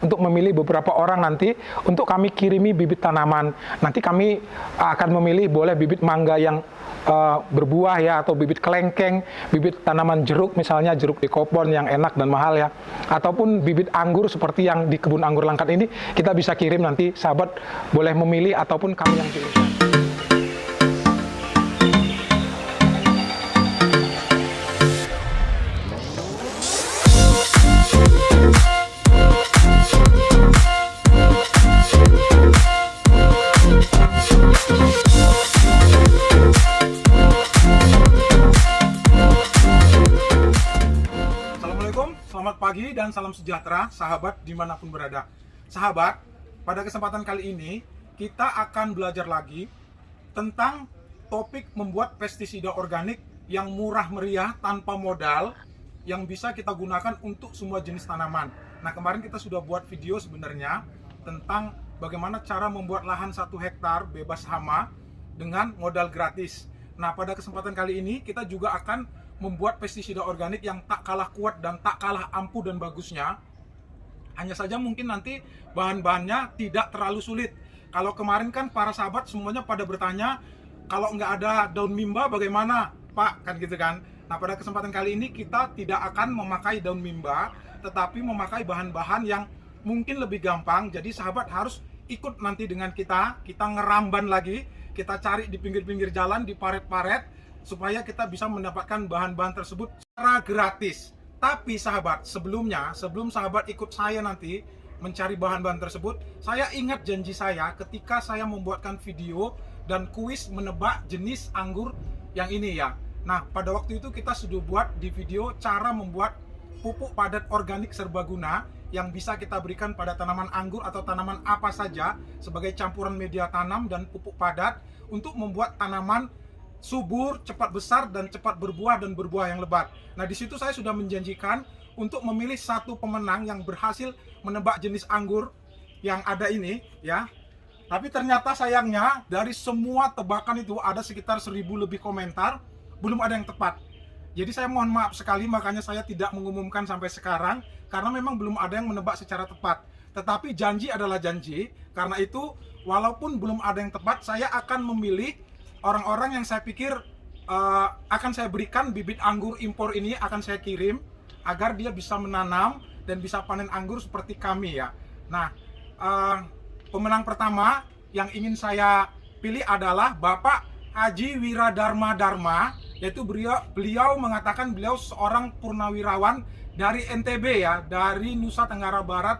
untuk memilih beberapa orang nanti untuk kami kirimi bibit tanaman. Nanti kami akan memilih boleh bibit mangga yang berbuah ya, atau bibit kelengkeng, bibit tanaman jeruk misalnya jeruk dekopon yang enak dan mahal ya, ataupun bibit anggur seperti yang di kebun anggur Langkat ini kita bisa kirim, nanti sahabat boleh memilih ataupun kami yang pilih. Selamat pagi dan salam sejahtera sahabat dimanapun berada. Sahabat, pada kesempatan kali ini kita akan belajar lagi tentang topik membuat pestisida organik yang murah meriah tanpa modal, yang bisa kita gunakan untuk semua jenis tanaman. Nah, kemarin kita sudah buat video sebenarnya tentang bagaimana cara membuat lahan 1 hektar bebas hama dengan modal gratis. Nah, pada kesempatan kali ini kita juga akan membuat pestisida organik yang tak kalah kuat dan tak kalah ampuh dan bagusnya. Hanya saja mungkin nanti bahan-bahannya tidak terlalu sulit. Kalau kemarin kan para sahabat semuanya pada bertanya, kalau nggak ada daun mimba bagaimana Pak? Kan gitu kan. Nah, pada kesempatan kali ini kita tidak akan memakai daun mimba, tetapi memakai bahan-bahan yang mungkin lebih gampang. Jadi sahabat harus ikut nanti dengan kita ngeramban lagi, kita cari di pinggir-pinggir jalan, di paret-paret, supaya kita bisa mendapatkan bahan-bahan tersebut secara gratis. Tapi sahabat, sebelum sahabat ikut saya nanti mencari bahan-bahan tersebut, saya ingat janji saya ketika saya membuatkan video dan kuis menebak jenis anggur yang ini ya. Nah, pada waktu itu kita sudah buat di video cara membuat pupuk padat organik serbaguna yang bisa kita berikan pada tanaman anggur atau tanaman apa saja sebagai campuran media tanam dan pupuk padat untuk membuat tanaman subur, cepat besar, dan cepat berbuah dan berbuah yang lebat. Nah, di situ saya sudah menjanjikan untuk memilih satu pemenang yang berhasil menebak jenis anggur yang ada ini ya. Tapi ternyata sayangnya dari semua tebakan itu ada sekitar 1000 lebih komentar, belum ada yang tepat. Jadi saya mohon maaf sekali, makanya saya tidak mengumumkan sampai sekarang karena memang belum ada yang menebak secara tepat. Tetapi janji adalah janji, karena itu walaupun belum ada yang tepat, saya akan memilih orang-orang yang saya pikir akan saya berikan bibit anggur impor ini, akan saya kirim agar dia bisa menanam dan bisa panen anggur seperti kami ya. Nah, pemenang pertama yang ingin saya pilih adalah Bapak Haji Wiradharma Dharma, yaitu beliau mengatakan beliau seorang purnawirawan dari NTB ya, dari Nusa Tenggara Barat,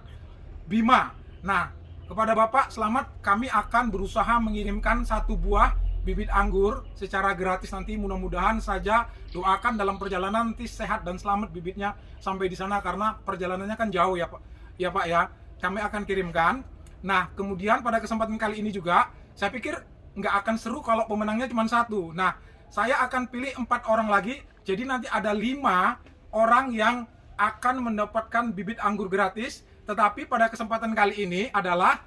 Bima. Nah, kepada Bapak selamat, kami akan berusaha mengirimkan 1 buah bibit anggur secara gratis nanti. Mudah-mudahan saja, doakan dalam perjalanan nanti sehat dan selamat bibitnya sampai di sana, karena perjalanannya kan jauh ya Pak. Ya Pak ya, kami akan kirimkan. Nah, kemudian pada kesempatan kali ini juga saya pikir nggak akan seru kalau pemenangnya cuma 1. Nah, saya akan pilih 4 orang lagi. Jadi nanti ada 5 orang yang akan mendapatkan bibit anggur gratis. Tetapi pada kesempatan kali ini adalah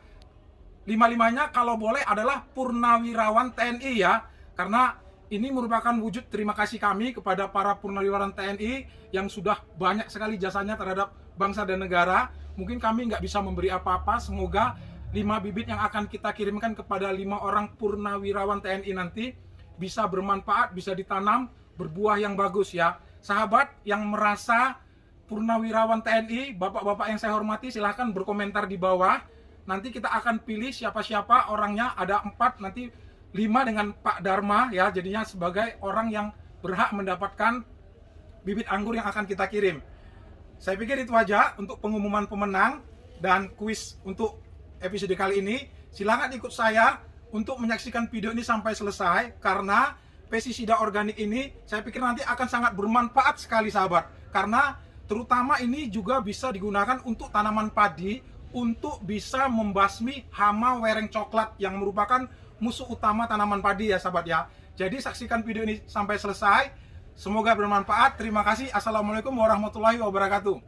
5-5-nya kalau boleh adalah purnawirawan TNI ya, karena ini merupakan wujud terima kasih kami kepada para purnawirawan TNI yang sudah banyak sekali jasanya terhadap bangsa dan negara. Mungkin kami nggak bisa memberi apa-apa, semoga 5 bibit yang akan kita kirimkan kepada 5 orang purnawirawan TNI nanti bisa bermanfaat, bisa ditanam, berbuah yang bagus ya. Sahabat yang merasa purnawirawan TNI, bapak-bapak yang saya hormati, silahkan berkomentar di bawah. Nanti kita akan pilih siapa-siapa orangnya, ada 4, nanti 5 dengan Pak Dharma ya, jadinya sebagai orang yang berhak mendapatkan bibit anggur yang akan kita kirim. Saya pikir itu aja untuk pengumuman pemenang dan kuis untuk episode kali ini. Silakan ikut saya untuk menyaksikan video ini sampai selesai, karena pestisida organik ini saya pikir nanti akan sangat bermanfaat sekali sahabat, karena terutama ini juga bisa digunakan untuk tanaman padi, untuk bisa membasmi hama wereng coklat yang merupakan musuh utama tanaman padi ya sahabat ya. Jadi saksikan video ini sampai selesai, semoga bermanfaat. Terima kasih. Assalamualaikum warahmatullahi wabarakatuh.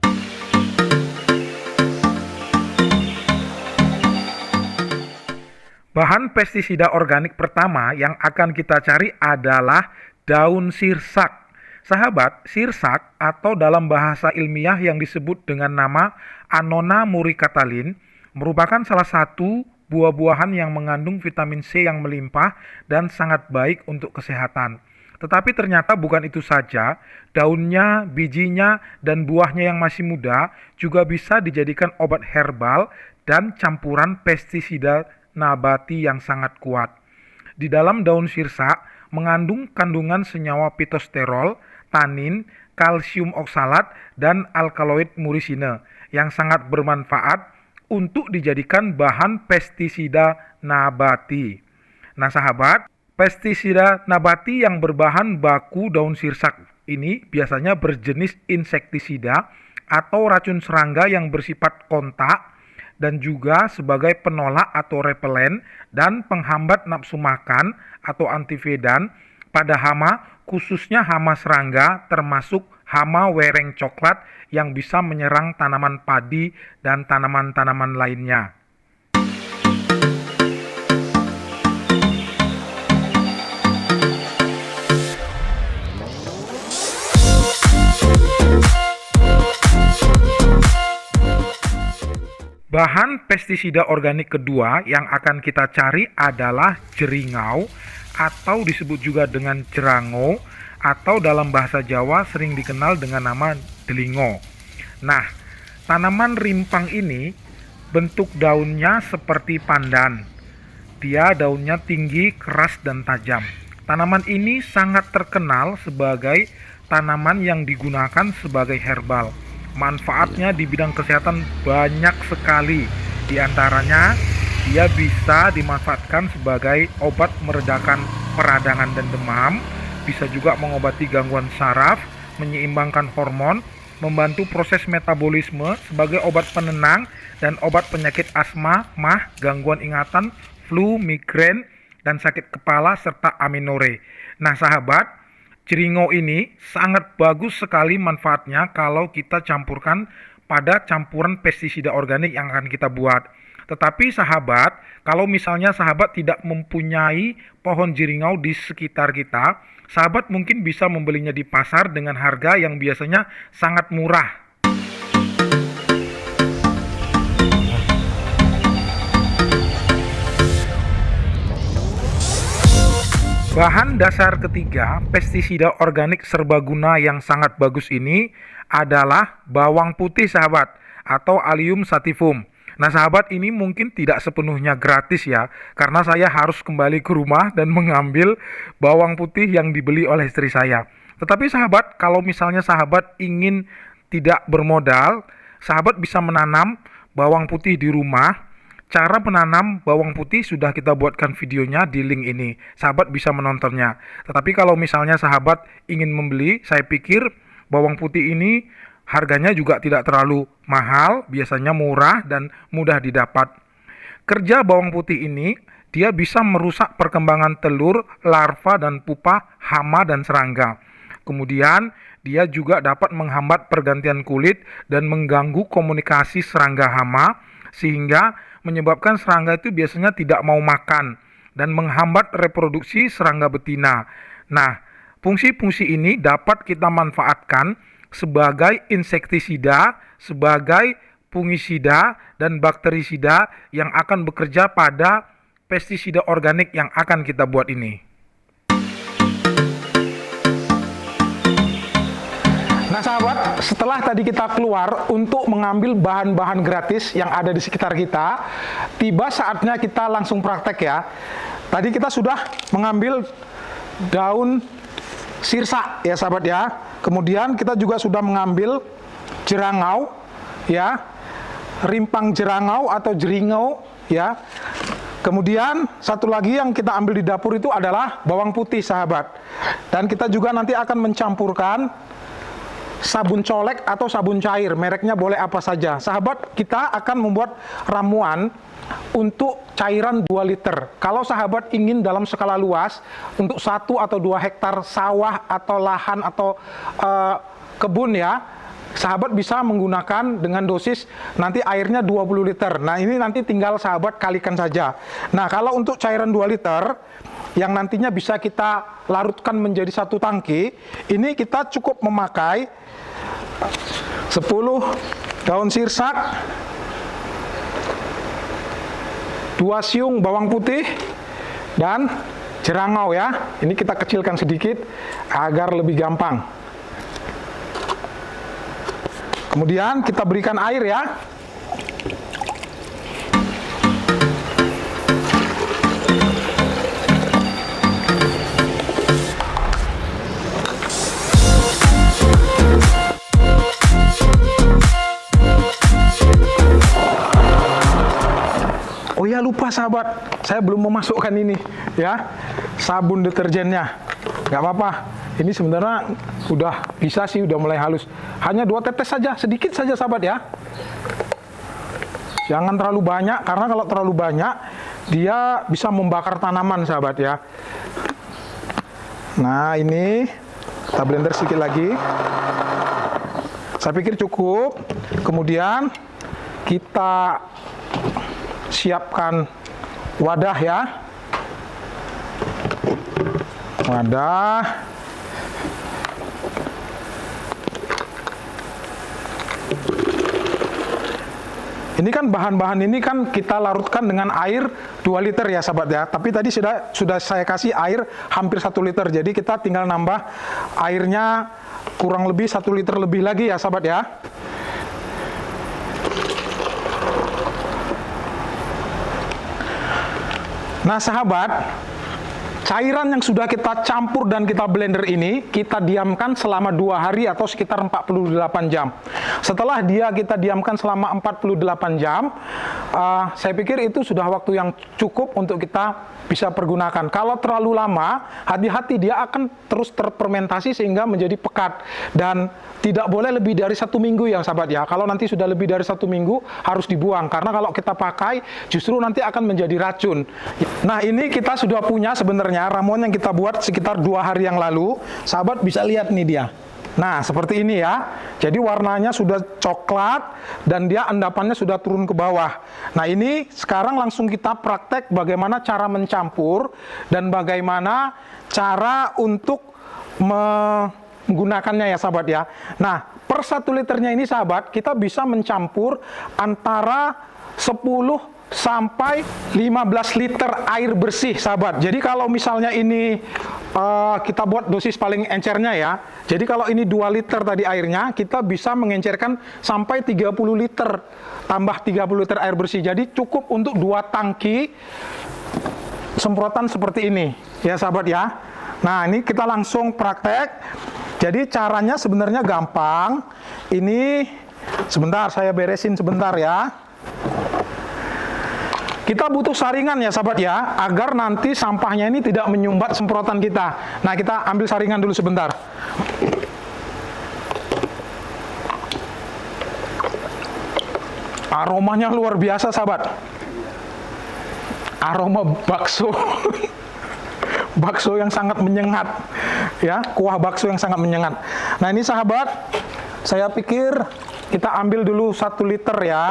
Bahan pestisida organik pertama yang akan kita cari adalah daun sirsak. Sahabat, sirsak atau dalam bahasa ilmiah yang disebut dengan nama Annona muricatalin merupakan salah satu buah-buahan yang mengandung vitamin C yang melimpah dan sangat baik untuk kesehatan. Tetapi ternyata bukan itu saja, daunnya, bijinya, dan buahnya yang masih muda juga bisa dijadikan obat herbal dan campuran pestisida nabati yang sangat kuat. Di dalam daun sirsak mengandung kandungan senyawa pitosterol, tanin, kalsium oksalat, dan alkaloid muricine yang sangat bermanfaat untuk dijadikan bahan pestisida nabati. Nah sahabat, pestisida nabati yang berbahan baku daun sirsak ini biasanya berjenis insektisida atau racun serangga yang bersifat kontak dan juga sebagai penolak atau repelen dan penghambat nafsu makan atau antivedan pada hama, khususnya hama serangga termasuk hama wereng coklat yang bisa menyerang tanaman padi dan tanaman-tanaman lainnya. Bahan pestisida organik kedua yang akan kita cari adalah jeringau atau disebut juga dengan jerango atau dalam bahasa Jawa sering dikenal dengan nama delingo. Nah, tanaman rimpang ini bentuk daunnya seperti pandan. Dia daunnya tinggi, keras, dan tajam. Tanaman ini sangat terkenal sebagai tanaman yang digunakan sebagai herbal. Manfaatnya di bidang kesehatan banyak sekali. Di antaranya, dia bisa dimanfaatkan sebagai obat meredakan peradangan dan demam, bisa juga mengobati gangguan saraf, menyeimbangkan hormon, membantu proses metabolisme sebagai obat penenang dan obat penyakit asma, mah, gangguan ingatan, flu, migrain, dan sakit kepala serta amenore. Nah, sahabat, jeringau ini sangat bagus sekali manfaatnya kalau kita campurkan pada campuran pestisida organik yang akan kita buat. Tetapi sahabat, kalau misalnya sahabat tidak mempunyai pohon jeringau di sekitar kita, sahabat mungkin bisa membelinya di pasar dengan harga yang biasanya sangat murah. Bahan dasar ketiga pestisida organik serbaguna yang sangat bagus ini adalah bawang putih sahabat atau Allium sativum. Nah sahabat, ini mungkin tidak sepenuhnya gratis ya, karena saya harus kembali ke rumah dan mengambil bawang putih yang dibeli oleh istri saya. Tetapi sahabat, kalau misalnya sahabat ingin tidak bermodal, sahabat bisa menanam bawang putih di rumah. Cara menanam bawang putih sudah kita buatkan videonya di link ini. Sahabat bisa menontonnya. Tetapi kalau misalnya sahabat ingin membeli, saya pikir bawang putih ini harganya juga tidak terlalu mahal, biasanya murah dan mudah didapat. Kerja bawang putih ini, dia bisa merusak perkembangan telur, larva dan pupa hama dan serangga. Kemudian, dia juga dapat menghambat pergantian kulit dan mengganggu komunikasi serangga hama, sehingga menyebabkan serangga itu biasanya tidak mau makan dan menghambat reproduksi serangga betina. Nah, fungsi-fungsi ini dapat kita manfaatkan sebagai insektisida, sebagai fungisida, dan bakterisida yang akan bekerja pada pestisida organik yang akan kita buat ini. Nah sahabat, setelah tadi kita keluar untuk mengambil bahan-bahan gratis yang ada di sekitar kita, tiba saatnya kita langsung praktek ya. Tadi kita sudah mengambil daun sirsak ya sahabat ya. Kemudian kita juga sudah mengambil jerangau ya, rimpang jerangau atau jeringau ya. Kemudian satu lagi yang kita ambil di dapur itu adalah bawang putih sahabat. Dan kita juga nanti akan mencampurkan sabun colek atau sabun cair, mereknya boleh apa saja. Sahabat, kita akan membuat ramuan untuk cairan 2 liter. Kalau sahabat ingin dalam skala luas, untuk 1 atau 2 hektar sawah atau lahan atau kebun ya, sahabat bisa menggunakan dengan dosis nanti airnya 20 liter. Nah ini nanti tinggal sahabat kalikan saja. Nah kalau untuk cairan 2 liter, yang nantinya bisa kita larutkan menjadi satu tangki, ini kita cukup memakai 10 daun sirsak, 2 siung bawang putih, dan jerangau ya. Ini kita kecilkan sedikit agar lebih gampang. Kemudian kita berikan air ya. Oh ya, lupa sahabat, saya belum memasukkan ini ya, sabun deterjennya. Nggak apa-apa, ini sebenarnya udah bisa sih, udah mulai halus. Hanya 2 tetes saja, sedikit saja sahabat ya. Jangan terlalu banyak, karena kalau terlalu banyak dia bisa membakar tanaman sahabat ya. Nah, ini kita blender sedikit lagi. Saya pikir cukup. Kemudian kita siapkan wadah ya. Wadah. Ini kan bahan-bahan ini kan kita larutkan dengan air 2 liter ya sahabat ya. Tapi tadi sudah saya kasih air hampir 1 liter. Jadi kita tinggal nambah airnya kurang lebih 1 liter lebih lagi ya sahabat ya. Nah sahabat, cairan yang sudah kita campur dan kita blender ini kita diamkan selama 2 hari atau sekitar 48 jam. Setelah kita diamkan selama 48 jam, saya pikir itu sudah waktu yang cukup untuk kita bisa pergunakan. Kalau terlalu lama, hati-hati, dia akan terus terfermentasi sehingga menjadi pekat. Dan tidak boleh lebih dari 1 minggu ya sahabat ya. Kalau nanti sudah lebih dari 1 minggu harus dibuang, karena kalau kita pakai justru nanti akan menjadi racun. Nah, ini kita sudah punya sebenarnya ramuan yang kita buat sekitar 2 hari yang lalu. Sahabat bisa lihat nih dia. Nah, seperti ini ya. Jadi warnanya sudah coklat dan dia endapannya sudah turun ke bawah. Nah, ini sekarang langsung kita praktek bagaimana cara mencampur dan bagaimana cara untuk menggunakannya ya sahabat ya. Nah, per 1 liternya ini sahabat, kita bisa mencampur antara 10 sampai 15 liter air bersih sahabat. Jadi kalau misalnya ini kita buat dosis paling encernya ya. Jadi kalau ini 2 liter tadi airnya, kita bisa mengencerkan sampai 30 liter, tambah 30 liter air bersih. Jadi cukup untuk 2 tangki semprotan seperti ini ya sahabat ya. Nah, ini kita langsung praktek. Jadi caranya sebenarnya gampang. Ini sebentar saya beresin sebentar ya. Kita butuh saringan ya sahabat ya, agar nanti sampahnya ini tidak menyumbat semprotan kita. Nah, kita ambil saringan dulu sebentar. Aromanya luar biasa sahabat. Aroma bakso. Bakso yang sangat menyengat. Ya, kuah bakso yang sangat menyengat. Nah, ini sahabat, saya pikir kita ambil dulu 1 liter ya.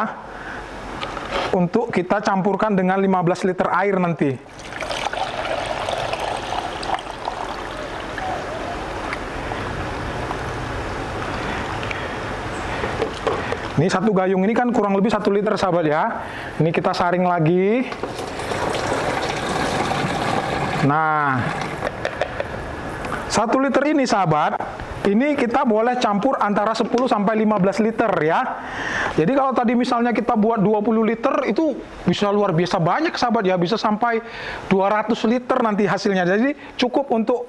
Untuk kita campurkan dengan 15 liter air nanti. Ini 1 gayung ini kan kurang lebih 1 liter sahabat ya. Ini kita saring lagi. Nah, 1 liter ini sahabat, ini kita boleh campur antara 10 sampai 15 liter ya. Jadi kalau tadi misalnya kita buat 20 liter, itu bisa luar biasa banyak sahabat ya, bisa sampai 200 liter nanti hasilnya. Jadi cukup untuk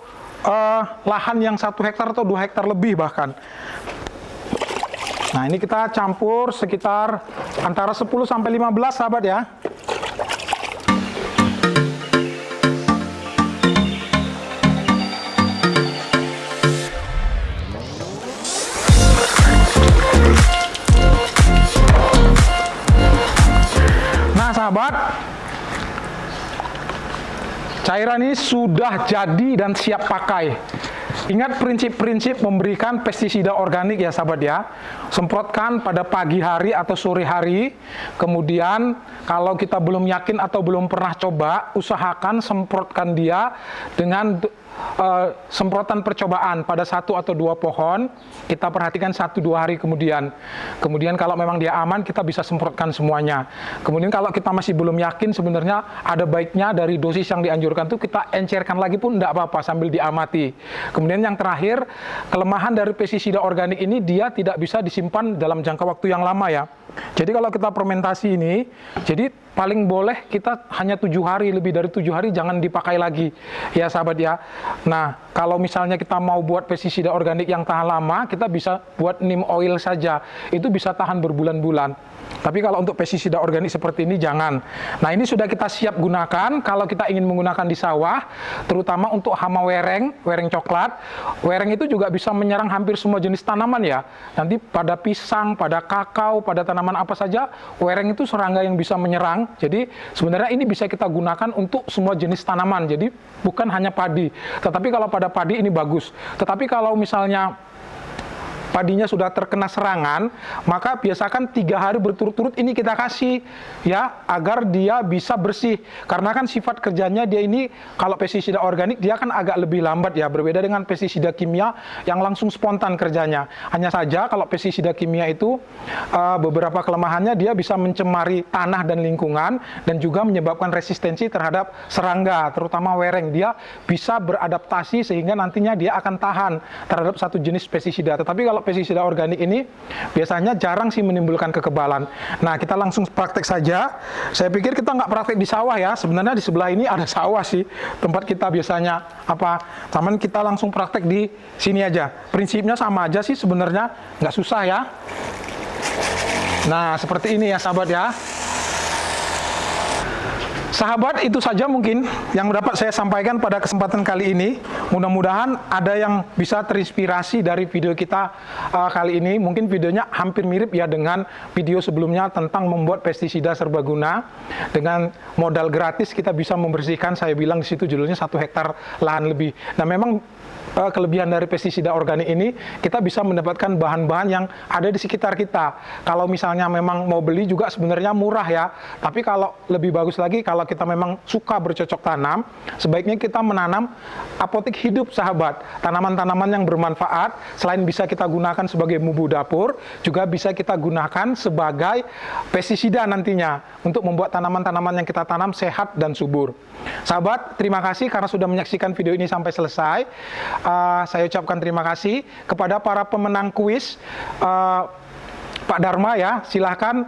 lahan yang 1 hektar atau 2 hektar lebih bahkan. Nah, ini kita campur sekitar antara 10 sampai 15 sahabat ya. Sahabat, cairan ini sudah jadi dan siap pakai. Ingat prinsip-prinsip memberikan pestisida organik ya sahabat ya. Semprotkan pada pagi hari atau sore hari. Kemudian kalau kita belum yakin atau belum pernah coba, usahakan semprotkan dia dengan semprotan percobaan pada 1 atau 2 pohon. Kita perhatikan 1-2 hari kemudian. Kemudian kalau memang dia aman, kita bisa semprotkan semuanya. Kemudian kalau kita masih belum yakin, sebenarnya ada baiknya dari dosis yang dianjurkan itu kita encerkan lagi pun tidak apa-apa sambil diamati. Kemudian yang terakhir, kelemahan dari pestisida organik ini dia tidak bisa disimpan dalam jangka waktu yang lama ya. Jadi kalau kita fermentasi ini, jadi paling boleh kita hanya 7 hari, lebih dari 7 hari jangan dipakai lagi ya sahabat ya. Nah kalau misalnya kita mau buat pestisida organik yang tahan lama, kita bisa buat neem oil saja, itu bisa tahan berbulan-bulan. Tapi kalau untuk pestisida organik seperti ini jangan. Nah ini sudah kita siap gunakan kalau kita ingin menggunakan di sawah, terutama untuk hama wereng, wereng coklat. Wereng itu juga bisa menyerang hampir semua jenis tanaman ya. Nanti pada pisang, pada kakao, pada tanaman apa saja, wereng itu serangga yang bisa menyerang. Jadi sebenarnya ini bisa kita gunakan untuk semua jenis tanaman. Jadi bukan hanya padi. Tetapi kalau pada padi ini bagus. Tetapi kalau misalnya padinya sudah terkena serangan, maka biasakan 3 hari berturut-turut ini kita kasih ya, agar dia bisa bersih. Karena kan sifat kerjanya dia ini, kalau pestisida organik dia kan agak lebih lambat ya, berbeda dengan pestisida kimia yang langsung spontan kerjanya. Hanya saja kalau pestisida kimia itu beberapa kelemahannya, dia bisa mencemari tanah dan lingkungan dan juga menyebabkan resistensi terhadap serangga, terutama wereng. Dia bisa beradaptasi sehingga nantinya dia akan tahan terhadap satu jenis pestisida. Tetapi kalau pestisida organik ini biasanya jarang sih menimbulkan kekebalan. Nah kita langsung praktek saja. Saya pikir kita nggak praktek di sawah ya. Sebenarnya di sebelah ini ada sawah sih, tempat kita biasanya taman, kita langsung praktek di sini aja. Prinsipnya sama aja sih sebenarnya, nggak susah ya. Nah seperti ini ya sahabat ya. Sahabat, itu saja mungkin yang dapat saya sampaikan pada kesempatan kali ini. Mudah-mudahan ada yang bisa terinspirasi dari video kita kali ini. Mungkin videonya hampir mirip ya dengan video sebelumnya tentang membuat pestisida serbaguna. Dengan modal gratis kita bisa membersihkan, saya bilang di situ judulnya 1 hektar lahan lebih. Nah memang kelebihan dari pestisida organik ini, kita bisa mendapatkan bahan-bahan yang ada di sekitar kita. Kalau misalnya memang mau beli juga sebenarnya murah ya. Tapi kalau lebih bagus lagi, kalau kita memang suka bercocok tanam, sebaiknya kita menanam apotik hidup sahabat. Tanaman-tanaman yang bermanfaat, selain bisa kita gunakan sebagai bumbu dapur, juga bisa kita gunakan sebagai pestisida nantinya untuk membuat tanaman-tanaman yang kita tanam sehat dan subur. Sahabat, terima kasih karena sudah menyaksikan video ini sampai selesai. Saya ucapkan terima kasih kepada para pemenang kuis. Pak Dharma ya, silahkan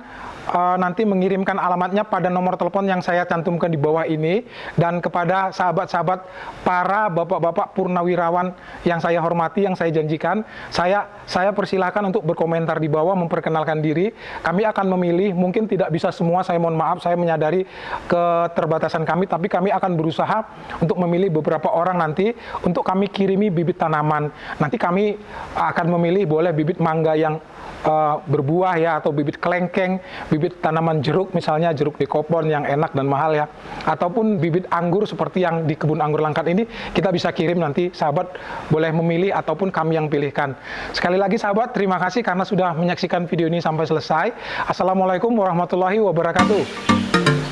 nanti mengirimkan alamatnya pada nomor telepon yang saya cantumkan di bawah ini. Dan kepada sahabat-sahabat para bapak-bapak purnawirawan yang saya hormati, yang saya janjikan, saya persilahkan untuk berkomentar di bawah, memperkenalkan diri. Kami akan memilih, mungkin tidak bisa semua, saya mohon maaf, saya menyadari keterbatasan kami, tapi kami akan berusaha untuk memilih beberapa orang nanti untuk kami kirimi bibit tanaman. Nanti kami akan memilih, boleh bibit mangga yang berbuah ya, atau bibit kelengkeng, bibit tanaman jeruk, misalnya jeruk dekopon yang enak dan mahal ya, ataupun bibit anggur seperti yang di kebun anggur Langkat ini, kita bisa kirim, nanti sahabat boleh memilih ataupun kami yang pilihkan. Sekali lagi sahabat, terima kasih karena sudah menyaksikan video ini sampai selesai. Assalamualaikum warahmatullahi wabarakatuh.